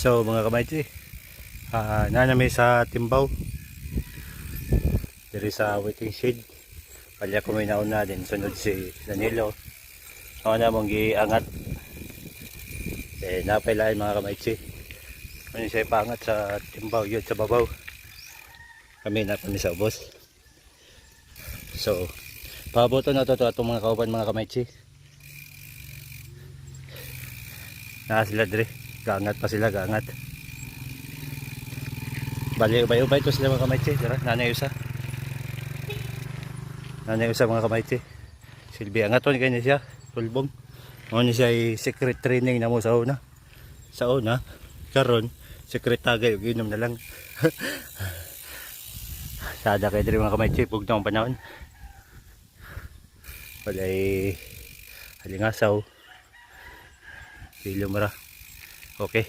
So mga kamaitsi, nanami sa Timbaw diri sa waiting shed. Palya ko may nauna din, sunod si Danilo. Ako na mong giangat. Napailain mga kamaitsi. Ano siya ipangat sa Timbaw, yun sa babaw. Kami na kami sa ubos. So, pabuto na to itong mga kauban mga kamaitsi. Na sila diri, gaangat pa sila, gaangat. Bali, ubay-ubay to sila mga kamaitsi. Tara, nanay usa. Nanay usa mga kamaitsi. Silbi, angaton kayo niya siya, tulbong. Ano niya siya secret training na mo sa una. Sa una, karon secret tagay, ginom na lang. Sada kayo diri mga kamaitsi, bugnaw ang panahon. Walay halingasaw. Pilyo mara. Okay.